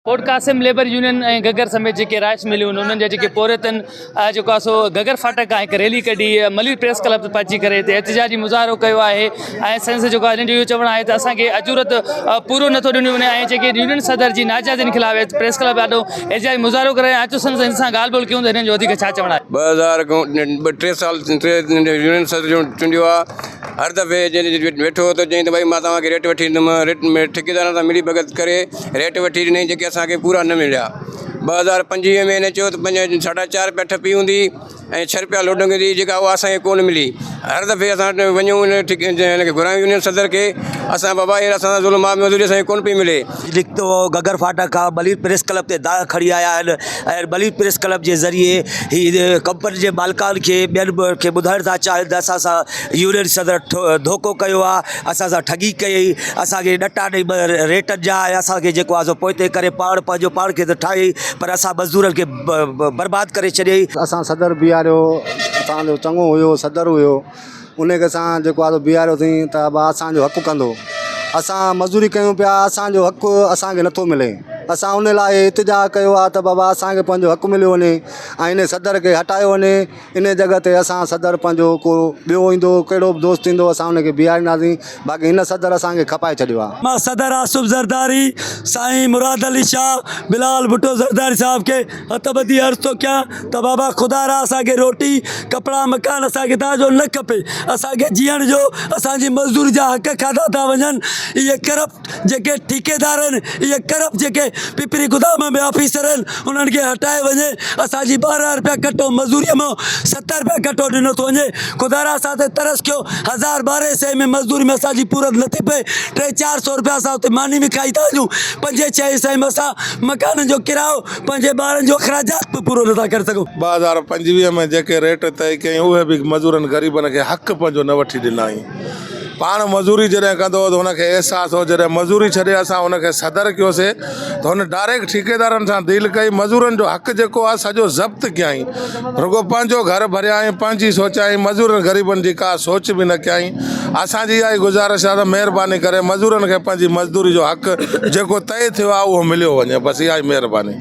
कोट Qasim labour union Ghaggar समेत जो rights मिली उन्होंने पोरतन जो सो गगर फाटक का एक रैली कढ़ी मलिर प्रेस क्लब पहुंची कर एहतजाजी मुज़ाहरो किया है। सेंस जो चवण है असांखे अजूरत पूरो नथो ॾिनो वञे यूनियन सदर की नाजायज़ खिलाफ़ प्रेस क्लब ॾाढो एहतजाजी मुज़ाहरो करे अचो सन सां ॻाल्हि ॿोल कयूं त हिननि जो छा चवण आहे। 2003 साल यूनियन सदर जो चूंडियो आहे। हर दफ़े जैसे वेठो तो चई तो भाई मैं तव्हांखे रेट वठी ॾींदुमि, रेट में ठेकेदार सां मिली भगत करे रेट वठी ॾिनई जेके असांखे पूरा न मिलिया। 2025 में हिन चयो त 4.5 रुपया ठपी हूंदी ऐं 6 रुपया लोडिंग हूंदी जेका उहा असांखे कोन मिली। हर दफ़े असां वञूं हिनखे घुरायूं यूनियन सदर के असां बाबा ये असां ज़ुल्म मज़दूरी असांखे कोन पई मिले। लिखतो गगर फाटक का बलीर प्रेस क्लब ते दाग खड़ी आया आहिनि ऐं बलीर प्रेस क्लब के ज़रिए ही कंपनी के मालिकान के ॿियनि खे ॿुधाइण था चाहिनि त असां सां यूनियन सदर धोखो कयो आहे, असां सां ठगी कई, असांखे ॾटा ॾेई रेटनि जा ऐं असांखे जेको आहे सो पोइते करे पंहिंजो पाण खे त ठाही पर असां मज़दूरनि खे बर्बाद करे छॾियई। असां सदर बीहारियो, असांजो चङो हुयो सदर हुयो, उनखे असां जेको आहे बीहारियोसीं त असांजो हक़ु कंदो। असां मज़दूरी कयूं पिया, असांजो हक़ु असांखे नथो मिले। असां उन लाइ इतिजा कयो आहे त बाबा असांखे पंहिंजो हक़ु मिलियो वञे ऐं इन सदर खे हटायो वञे। इन जॻह ते असां सदर पंहिंजो को ॿियो ईंदो कहिड़ो बि दोस्त ईंदो असां उनखे बीहारींदासीं, बाक़ी हिन सदर असांखे खपाए छॾियो आहे। मां सदर आसुफ ज़रदारी साईं मुराद अली शाह बिलाल भुट्टो ज़रदारी साहब के हथबदी अर्ज़ थो कयां त बाबा खुदा रा असांखे रोटी कपिड़ा मकान असांखे तव्हांजो न खपे, असांखे जीअण जो असांजी मज़दूरी जा हक़ खाधा था वञनि। इहे करप्ट जेके ठेकेदार आहिनि, इहे करप्ट जेके पिपरी गुदाम में ऑफिसर आहिनि, उन्हनि खे हटाए वञे। असांजी 12 रुपया कटो मज़दूरीअ में 70 रुपया कटो ॾिनो थो वञे। खुदा रा असां ते तरस कयो, 1000-1200 में मज़दूरी में असांजी पूरत नथी पए। 300-400 रुपया असां हुते मानी में खाई था वञूं। 5-6 में असां मकान जो किरायो पंहिंजे ॿारनि जो अख़राजात बि पूरो नथा करे सघूं। 2025 में जेके रेट तय कयूं उहे बि मज़दूरनि ग़रीबनि खे हक़ पंहिंजो न वठी ॾिना। पाण मज़दूरी जॾहिं कंदो त हुनखे अहसासु हो, जॾहिं मज़दूरी छॾे असां हुनखे सदर कयोसीं त हुन डायरेक्ट ठेकेदारनि सां डील कई, मज़दूरनि जो हक़ जेको आहे सॼो ज़ब्त कयई। रुगो पंहिंजो घर भरियाई, पंहिंजी सोचाई, मज़दूरनि ग़रीबनि जी का सोच बि न कयई। असांजी इहा ई गुज़ारिश आहे त महिरबानी करे मज़दूरनि खे पंहिंजी मज़दूरी जो हक़ जेको तय थियो आहे उहो मिलियो वञे, बसि इहा ई महिरबानी।